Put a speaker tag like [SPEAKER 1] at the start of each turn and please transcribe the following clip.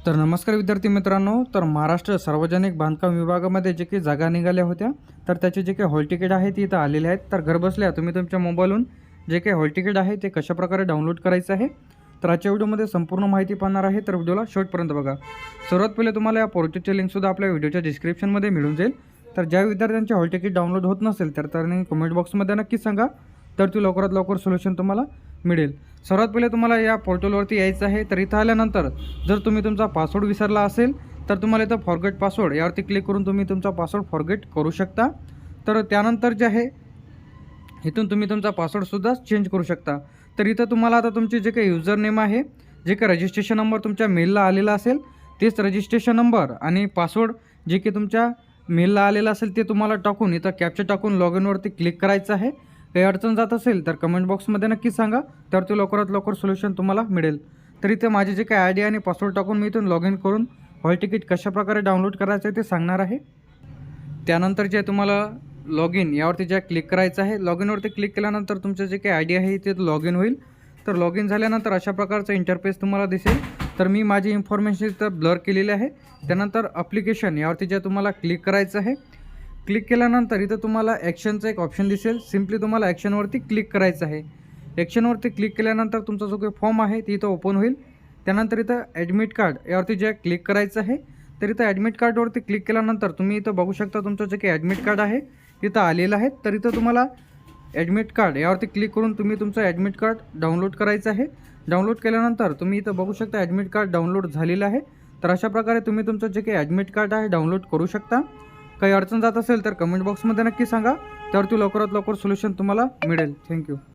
[SPEAKER 1] तर नमस्कार विद्यार्थी मित्रांनो, तर महाराष्ट्र सार्वजनिक बांधकाम विभागामध्ये जे काही जागा निघाल्या होत्या तर त्याचे जे काही हॉल तिकीट आहे ती इथं आलेले आहेत। तर घरबसल्या तुम्ही तुमच्या मोबाईलवरून जे काही हॉल तिकीट आहे ते कशाप्रकारे डाउनलोड करायचं आहे तर आजच्या व्हिडिओमध्ये संपूर्ण माहिती पाहणार आहे। तर व्हिडिओला शेवटपर्यंत बघा। सर्वात पहिले तुम्हाला या पोर्टलची लिंकसुद्धा आपल्या व्हिडिओच्या डिस्क्रिप्शनमध्ये मिळून जाईल। तर ज्या विद्यार्थ्यांचे हॉल तिकीट डाउनलोड होत नसेल तर त्यांनी कमेंट बॉक्समध्ये नक्की सांगा, तर ती लवकरात लवकर सोल्युशन तुम्हाला मिळेल। सर्वात पहिले तुम्हाला या पोर्टलवरती यायचं आहे। तर इथं आल्यानंतर जर तुम्ही तुमचा पासवर्ड विसरला असेल तर तुम्हाला इथं फॉरगेट पासवर्ड यावरती क्लिक करून तुम्ही तुमचा पासवर्ड फॉरगेट करू शकता। तर त्यानंतर जे आहे इथून तुम्ही तुमचा पासवर्डसुद्धा चेंज करू शकता। तर इथं तुम्हाला आता तुमचे जे काही युजर नेम आहे, जे काही रजिस्ट्रेशन नंबर तुमच्या मेलला आलेला असेल तेच रजिस्ट्रेशन नंबर आणि पासवर्ड जे की तुमच्या मेलला आलेला असेल ते तुम्हाला टाकून इथं कॅप्चा टाकून लॉग इनवरती क्लिक करायचं आहे। काही अडचण जात असेल तर कमेंट बॉक्समध्ये नक्की सांगा, तर ते लवकरात लवकर सोल्युशन तुम्हाला मिळेल। तर इथे माझे जे काही आय डी आणि पासवर्ड टाकून मी इथून लॉग इन करून हॉल तिकीट कशाप्रकारे डाउनलोड करायचं आहे ते सांगणार आहे। त्यानंतर जे तुम्हाला लॉग इन यावरती जे क्लिक करायचं आहे, लॉग इनवरती क्लिक केल्यानंतर तुमचं जे काही आय डी आहे ते लॉग इन होईल। तर लॉग इन झाल्यानंतर अशा प्रकारचं इंटरफेस तुम्हाला दिसेल। तर मी माझी इन्फॉर्मेशन इथं ब्लर केलेली आहे। त्यानंतर ॲप्लिकेशन यावरती जे तुम्हाला क्लिक करायचं आहे, क्लिक केल्यानंतर इथं तुम्हाला ॲक्शनचं एक ऑप्शन दिसेल। सिम्पली तुम्हाला ॲक्शनवरती क्लिक करायचं आहे। ॲक्शनवरती क्लिक केल्यानंतर तुमचा जो काही फॉर्म आहे ते इथं ओपन होईल। त्यानंतर इथं ॲडमिट कार्ड यावरती जे क्लिक करायचं आहे। तर इथं ॲडमिट कार्डवरती क्लिक केल्यानंतर तुम्ही इथं बघू शकता तुमचं जे काही ॲडमिट कार्ड आहे इथं आलेलं आहे। तर इथं तुम्हाला ॲडमिट कार्ड यावरती क्लिक करून तुम्ही तुमचं ॲडमिट कार्ड डाउनलोड करायचं आहे। डाउनलोड केल्यानंतर तुम्ही इथं बघू शकता ॲडमिट कार्ड डाउनलोड झालेलं आहे। तर अशा प्रकारे तुम्ही तुमचं जे काही ॲडमिट कार्ड आहे डाउनलोड करू शकता। काही अडचण जात असेल तर कमेंट बॉक्समध्ये नक्की सांगा, तर ती लवकरात लवकर सोल्युशन तुम्हाला मिळेल। थँक्यू।